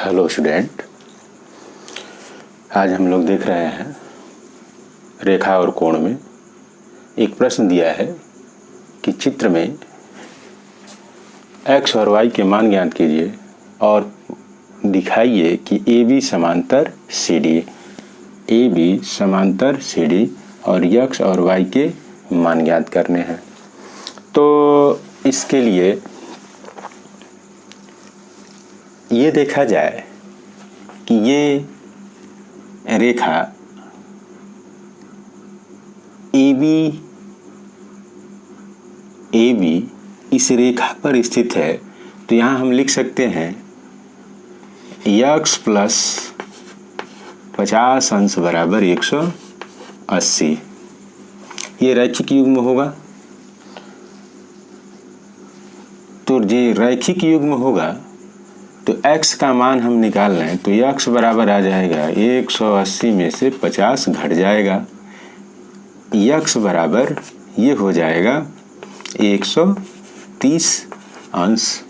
Hello student, आज हम लोग देख रहे हैं रेखा और कोण में एक प्रश्न दिया है कि चित्र में x और y के मान ज्ञात कीजिए और दिखाइए कि AB समांतर CD, AB समांतर CD और x और y के मान ज्ञात करने हैं। तो इसके लिए ये देखा जाए कि ये रेखा AB इस रेखा पर स्थित है, तो यहाँ हम लिख सकते हैं x प्लस 50 अंश बराबर 180। ये रैखिक युग्म होगा। तो ये रैखिक युग्म होगा तो x का मान हम निकाल लें तो x बराबर आ जाएगा 180 में से 50 घट जाएगा, x बराबर ये हो जाएगा 130 अंश।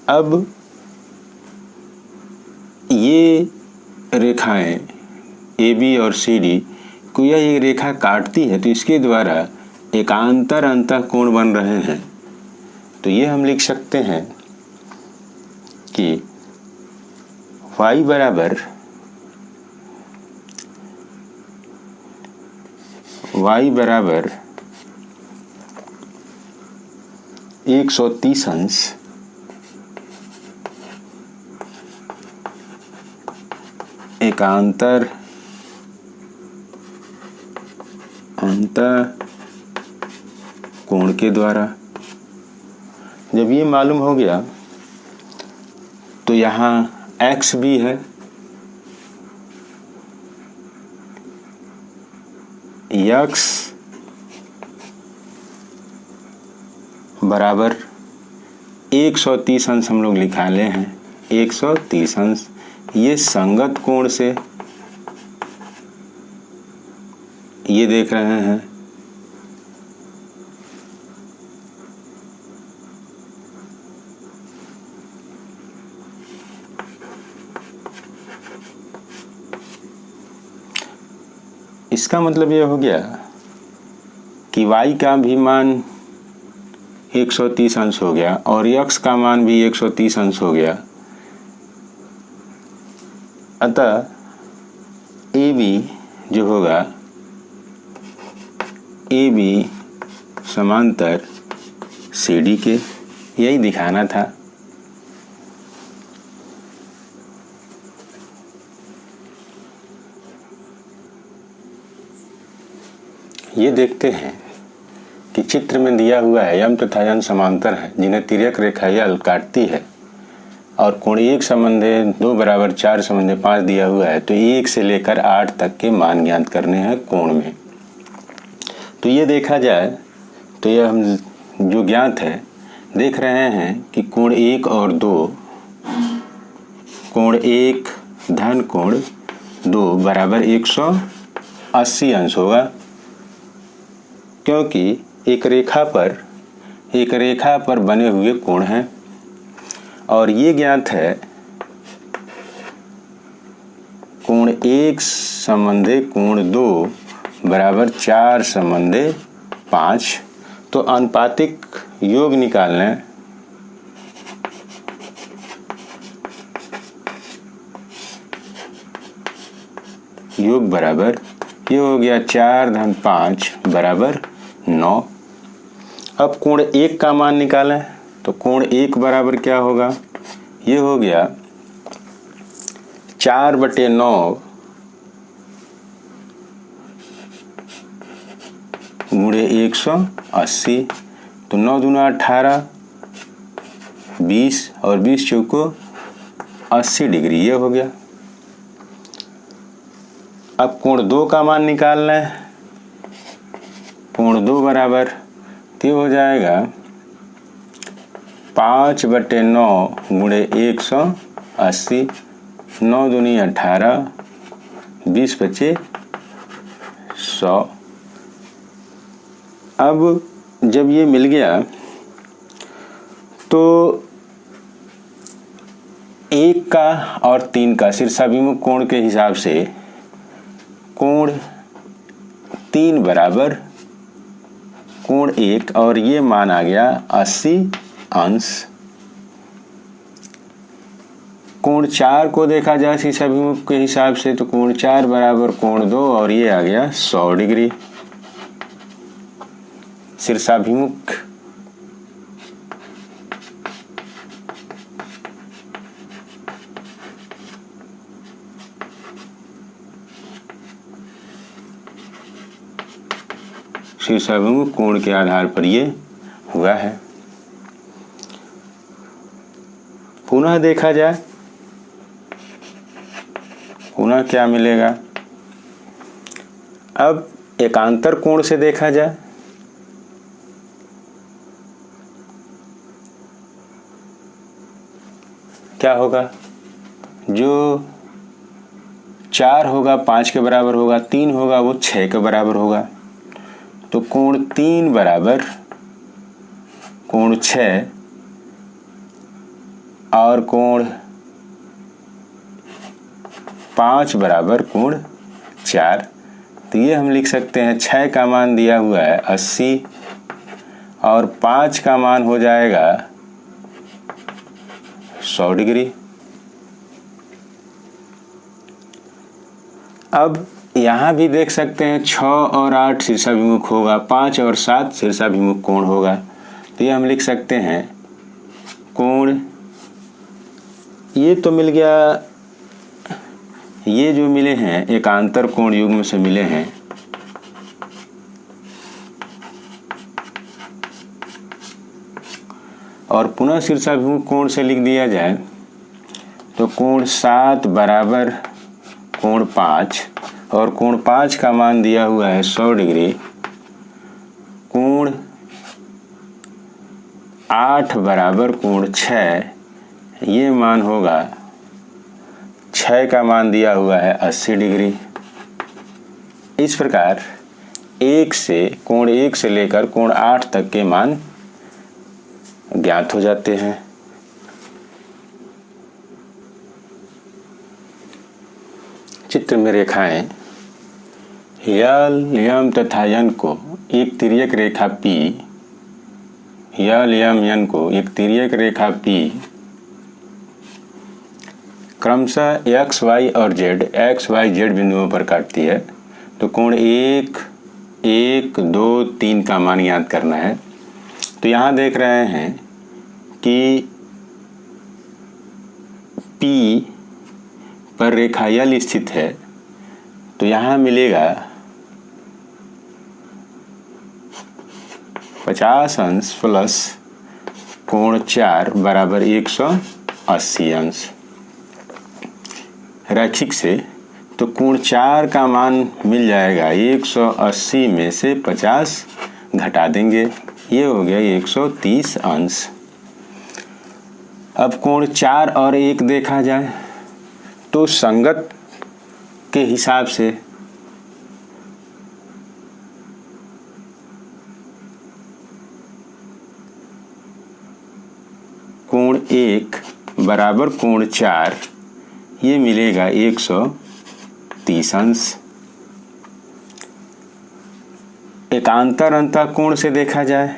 अब ये रेखाएं AB और CD को यह रेखा काटती है, तो इसके द्वारा एकांतर अंतःकोण बन रहे हैं। तो ये हम लिख सकते हैं कि y बराबर 130 अंश एकांतर अंतःकोण के द्वारा। जब ये मालूम हो गया तो यहाँ x भी है, x बराबर 130 अंश हम लोग निकाले हैं, 130 अंश। ये संगत कोण से ये देख रहे हैं, इसका मतलब यह हो गया कि y का भी मान 130 अंश हो गया और x का मान भी 130 अंश हो गया। अतः AB जो होगा, AB समांतर CD के, यही दिखाना था। ये देखते हैं कि चित्र में दिया हुआ है यम तथा यन समांतर है जिन्हें तिर्यक रेखा यल काटती है और कोण 1 संबंधे 2 बराबर 4 संबंधे 5 दिया हुआ है। तो 1 से लेकर 8 तक के मान ज्ञात करने हैं कोण में। तो ये देखा जाए तो यह हम जो ज्ञात है देख रहे हैं कि कोण 1 और 2, कोण 1 धन कोण 2 बराबर 180 अंश होगा, क्योंकि एक रेखा पर बने हुए कोण हैं। और ये ज्ञात है कोण 1 संबंधे कोण 2 बराबर 4 संबंधे 5। तो आनुपातिक योग निकाल लें। योग बराबर ये हो गया 4 धन 5 बराबर 9। अब कोण 1 का मान निकालें तो कोण 1 बराबर क्या होगा, ये हो गया 4/9 गुणे 180। तो 9 दूना 18, 20 और 20 चौको 80 डिग्री, ये हो गया। अब कोण 2 का मान निकाल लें। कोण 2 बराबर ये हो जाएगा 5/9 गुणे 180, 9 दूनी 18, 20 बचे 100। अब जब ये मिल गया तो 1 का और 3 का शीर्षाभिमुख कोण के हिसाब से कोण 3 बराबर कोण 1 और ये मान आ गया 80 अंश। कोण 4 को देखा जाए शीर्षाभिमुख के हिसाब से तो कोण 4 बराबर कोण 2 और ये आ गया 100 डिग्री। शीर्षाभिमुख शीर्षाभिमुख कोण के आधार पर ये हुआ है। पुनः देखा जाए, पुनः क्या मिलेगा। अब एकांतर कोण से देखा जाए क्या होगा। जो 4 होगा 5 के बराबर होगा, 3 होगा वो 6 के बराबर होगा। तो कोण 3 बराबर कोण 6 और कोण 5 बराबर कोण 4। तो ये हम लिख सकते हैं 6 का मान दिया हुआ है 80 और 5 का मान हो जाएगा 100 डिग्री। अब यहाँ भी देख सकते हैं 6 और 8 शीर्षाभिमुख होगा, 5 और 7 शीर्षाभिमुख कोण होगा। तो ये हम लिख सकते हैं कोण, ये तो मिल गया, ये जो मिले हैं एकांतर कोण युग्म से मिले हैं। और पुनः शीर्षाभिमुख कोण से लिख दिया जाए तो कोण 7 बराबर कोण 5 और कोण 5 का मान दिया हुआ है 100 डिग्री। कोण 8 बराबर कोण 6, ये मान होगा 6 का मान दिया हुआ है 80 डिग्री। इस प्रकार कोण 1 से लेकर कोण 8 तक के मान ज्ञात हो जाते हैं। चित्र में रेखाएं यल, यम तथा यन को एक तिर्यक रेखा P, यल, यम, यन को एक तिर्यक रेखा P क्रमशः x, y और z, x, y, z बिंदुओं पर काटती है। तो कोण 1, 1, 2, 3 का मान ज्ञात करना है। तो यहाँ देख रहे हैं कि P पर रेखा यल स्थित है। तो यहाँ मिलेगा 50 अंश प्लस कोण 4 बराबर 180 अंश। रैखिक से तो कोण 4 का मान मिल जाएगा 180 में से 50 घटा देंगे, ये हो गया 130 अंश। अब कोण 4 और 1 देखा जाए तो संगत के हिसाब से कोण 1 बराबर कोण 4, ये मिलेगा 130 अंश। एकांतर अंतःकोण से देखा जाए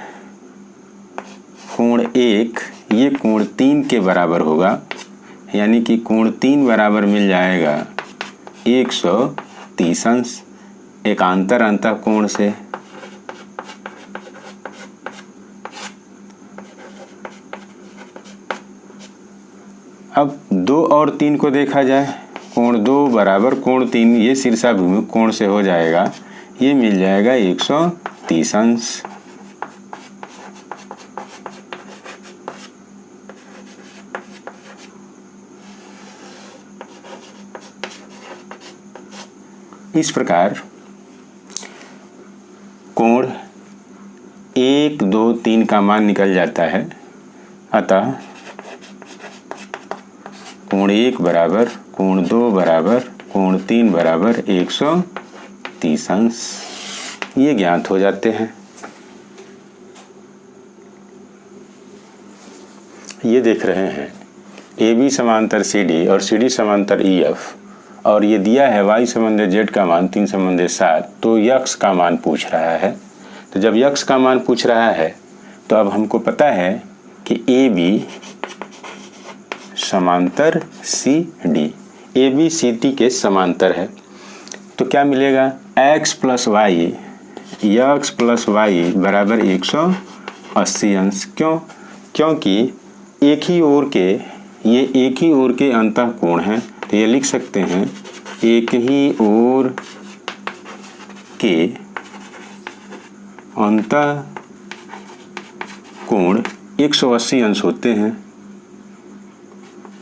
कोण 1 ये कोण 3 के बराबर होगा, यानी कि कोण 3 बराबर मिल जाएगा 130 अंश एकांतर अंतःकोण से। अब 2 और 3 को देखा जाए, कोण 2 बराबर कोण 3 ये शीर्षाभिमुख कोण से हो जाएगा, ये मिल जाएगा 130 अंश। इस प्रकार कोण 1, 2, 3 का मान निकल जाता है। अतः कोण 1 बराबर कोण 2 बराबर कोण 3 बराबर 130 अंश, ये ज्ञात हो जाते हैं। ये देख रहे हैं ए बी समांतर सी डी और सी डी समांतर ई एफ, और ये दिया है y संबंधित z का मान 3 संबंधित 7, तो यक्स का मान पूछ रहा है। तो जब यक्स का मान पूछ रहा है तो अब हमको पता है कि ए बी समांतर C D, A B C D के समांतर है। तो क्या मिलेगा, x plus Y, X plus Y बराबर 180 अंश। क्यों? क्योंकि एक ही ओर के अंतःकोण हैं, तो ये लिख सकते हैं एक ही ओर के अंतःकोण 180 अंश होते हैं,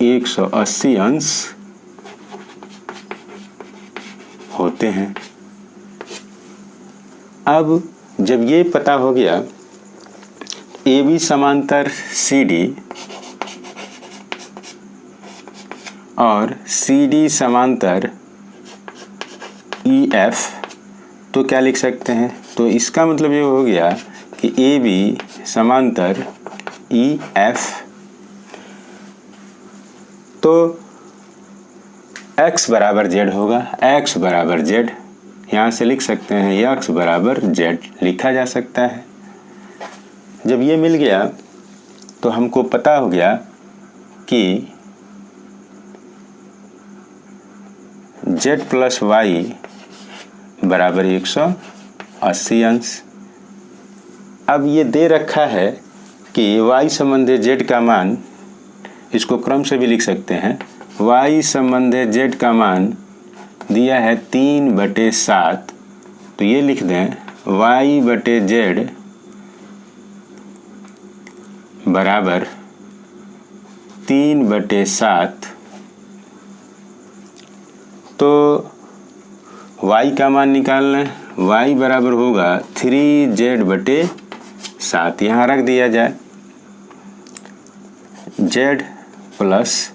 180 अंश होते हैं। अब जब ये पता हो गया, ए बी समांतर सी डी और सी डी समांतर ई एफ, तो क्या लिख सकते हैं, तो इसका मतलब ये हो गया कि ए बी समांतर ई एफ, तो x बराबर z होगा, x बराबर z, यहाँ से लिख सकते हैं x बराबर z लिखा जा सकता है। जब ये मिल गया तो हमको पता हो गया कि z प्लस वाई बराबर 180 अंश। अब ये दे रखा है कि y संबंधित z का मान, इसको क्रम से भी लिख सकते हैं, y संबंधित z का मान दिया है 3/7, तो ये लिख दें y/z बराबर 3/7। तो y का मान निकालना है, y बराबर होगा 3z/7, यहाँ रख दिया जाए, z प्लस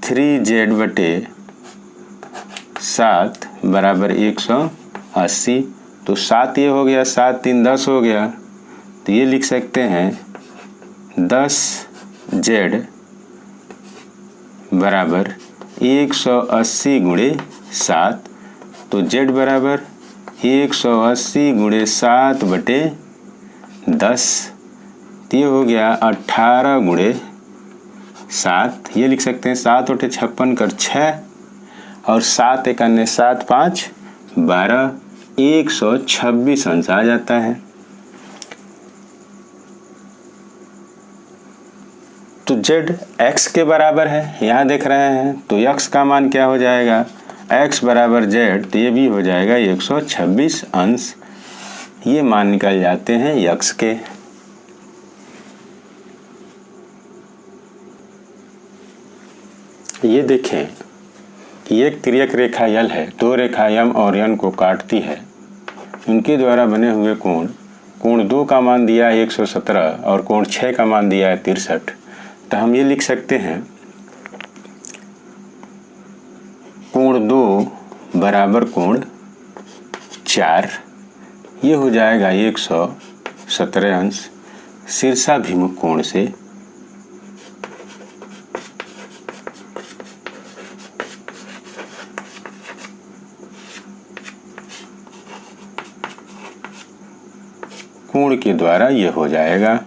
3z/7 बराबर 180। तो 7 ये हो गया, 7 3 10 हो गया, तो ये लिख सकते हैं 10z बराबर 180 गुणे 7। तो z बराबर 180 गुणे 7/10, ये हो गया 18 गुणे 7। ये लिख सकते हैं 7 × 8 = 56 कर 6 और 7 × 1 = 7 5 12, 126 अंश आ जाता है। तो z x के बराबर है, यहाँ देख रहे हैं, तो x का मान क्या हो जाएगा, x बराबर z, तो ये भी हो जाएगा 126 अंश। ये मान निकल जाते हैं x के। ये देखें कि एक तिर्यक रेखा यल है, दो रेखा यम और यन को काटती है। उनके द्वारा बने हुए कोण 2 का मान दिया है 117 और कोण 6 का मान दिया है 63। तो हम ये लिख सकते हैं कोण 2 बराबर कोण 4, ये हो जाएगा 117 अंश शीर्षाभिमुख कोण से। कोण के द्वारा ये हो जाएगा।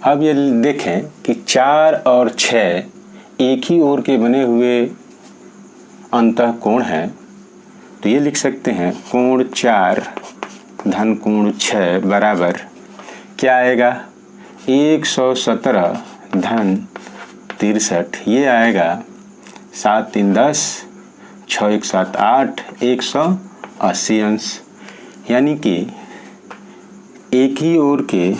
अब ये देखें कि 4 और 6 एक ही ओर के बने हुए अंतःकोण हैं, तो ये लिख सकते हैं कोण 4 धन कोण 6 बराबर क्या आएगा, 117 धन 63, ये आएगा 7 3 10, 6 1 7 8, 180 अंश। यानी कि एक ही ओर के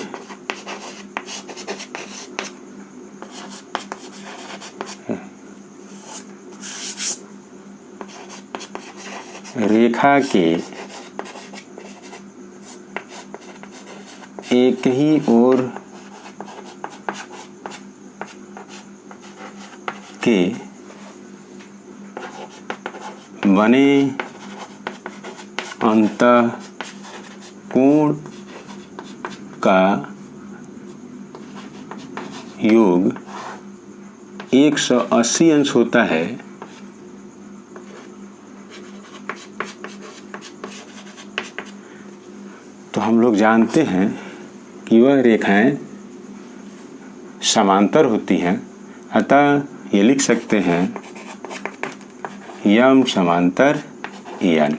रेखा के एक ही ओर के बने अंतःकोण का योग 180 अंश होता है तो हम लोग जानते हैं कि वह रेखाएं समांतर होती हैं। अतः ये लिख सकते हैं यम समांतर एन।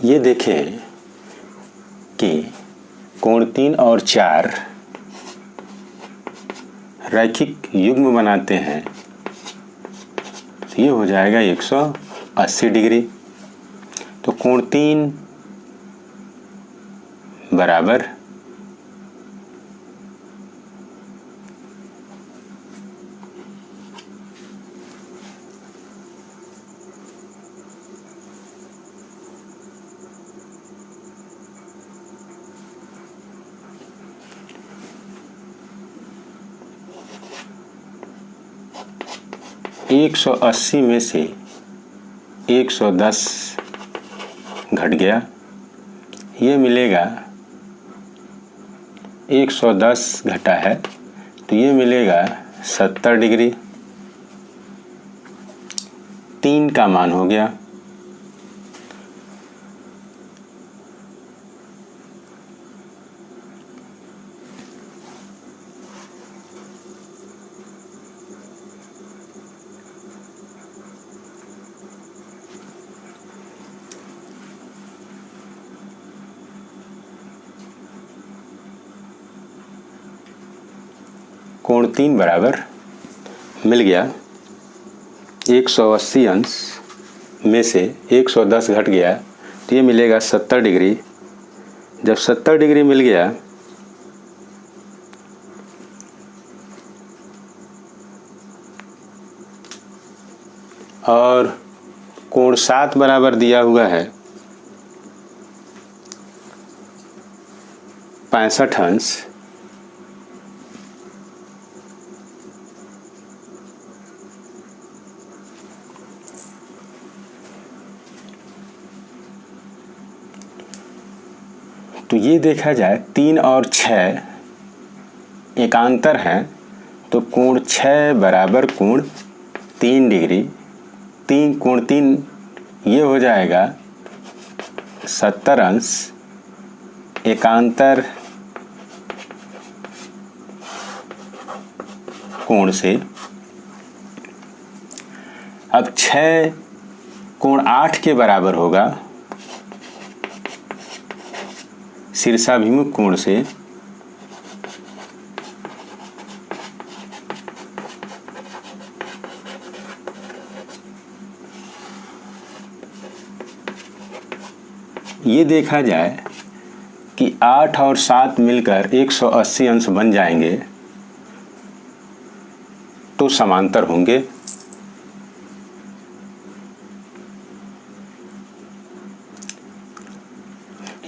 ये देखें कि कोण 3 और 4 रैखिक युग्म बनाते हैं तो ये हो जाएगा 180 डिग्री। तो कोण 3 बराबर 180 में से 110 घट गया, ये मिलेगा 110 घटा है तो ये मिलेगा 70 डिग्री। 3 का मान हो गया। कोण 3 बराबर मिल गया 180 अंश में से 110 घट गया तो ये मिलेगा 70 डिग्री। जब 70 डिग्री मिल गया और कोण 7 बराबर दिया हुआ है 65 अंश, तो ये देखा जाए 3 और 6 एकांतर हैं तो कोण 6 बराबर कोण 3 डिग्री। 3 कोण 3 ये हो जाएगा 70 अंश एकांतर कोण से। अब 6 कोण 8 के बराबर होगा शीर्षाभिमुख कोण से। ये देखा जाए कि 8 और 7 मिलकर 180 अंश बन जाएंगे तो समांतर होंगे।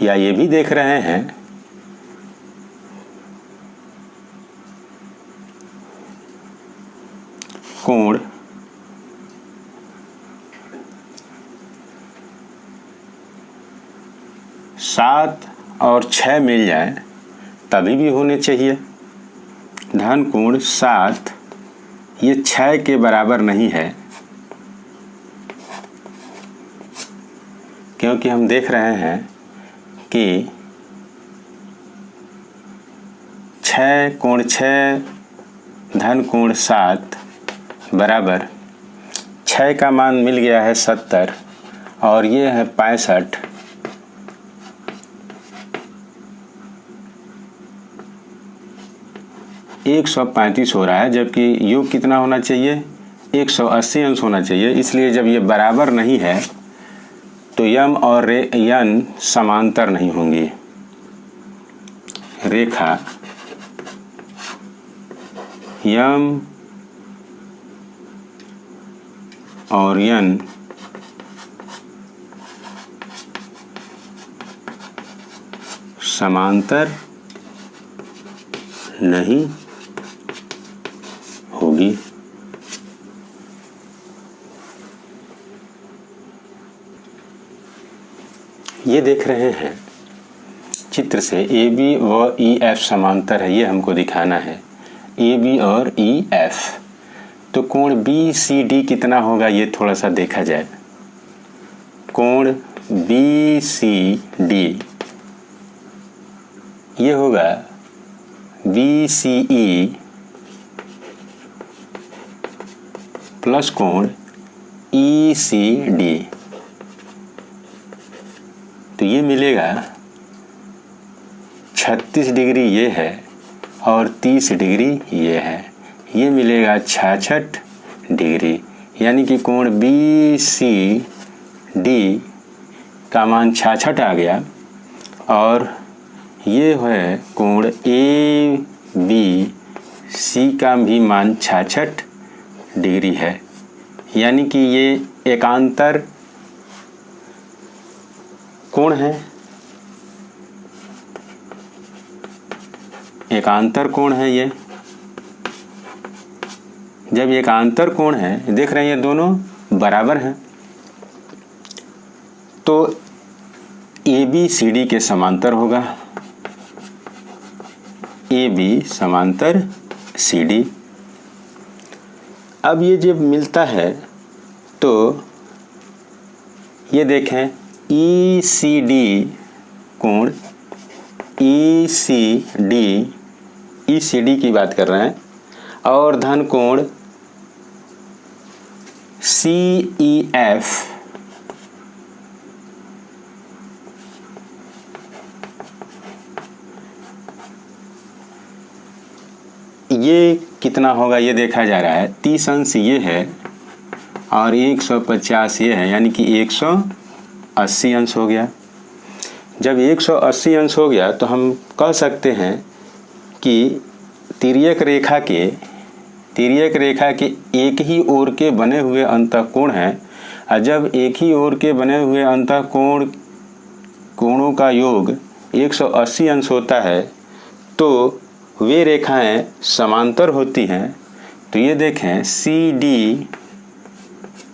या ये भी देख रहे हैं कोण 7 और 6 मिल जाए तभी भी होने चाहिए। धन कोण 7 ये 6 के बराबर नहीं है क्योंकि हम देख रहे हैं कि 6 कोण 6 धन कोण 7 बराबर 6 का मान मिल गया है 70 और ये है 65। एक 135 हो रहा है जबकि योग कितना होना चाहिए 180 अंश होना चाहिए। इसलिए जब ये बराबर नहीं है तो यम और यन समांतर नहीं होंगी। रेखा यम और यन समांतर नहीं होगी। ये देख रहे हैं चित्र से ए बी व ई एफ समांतर है, ये हमको दिखाना है, ए बी और ई एफ। तो कोण बी सी डी कितना होगा ये थोड़ा सा देखा जाए। कोण बी सी डी ये होगा बी सी ई प्लस कोण ई सी डी। तो ये मिलेगा 36 डिग्री ये है और 30 डिग्री ये है, ये मिलेगा 66 डिग्री। यानी कि कोण बी सी डी का मान 66 आ गया और ये है कोण ए बी सी का भी मान 66 डिग्री है। यानी कि ये एकांतर कोण है, एकांतर कोण है ये। जब एकांतर कोण है, देख रहे हैं ये दोनों बराबर हैं, तो ए बी सी डी के समांतर होगा, ए बी समांतर सी डी। अब ये जब मिलता है तो ये देखें ई सी डी कोण ई सी डी की बात कर रहे हैं और धन कोण सी ई एफ ये कितना होगा ये देखा जा रहा है। 30 अंश ये है और 150 ये है, यानी कि 180 अंश हो गया। जब 180 अंश हो गया तो हम कह सकते हैं कि तिर्यक रेखा के एक ही ओर के बने हुए अंतःकोण हैं, और जब एक ही ओर के बने हुए कोणों का योग 180 अंश होता है तो वे रेखाएं समांतर होती हैं। तो ये देखें सी डी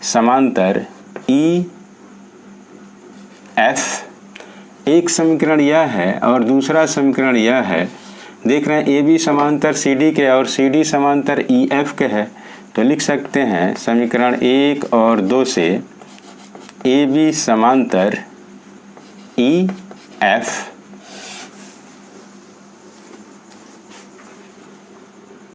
समांतर ई एफ, एक समीकरण यह है और दूसरा समीकरण यह है। देख रहे हैं ए बी समांतर सी डी के और सी डी समांतर ई एफ के है, तो लिख सकते हैं समीकरण 1 और 2 से ए बी समांतर ई एफ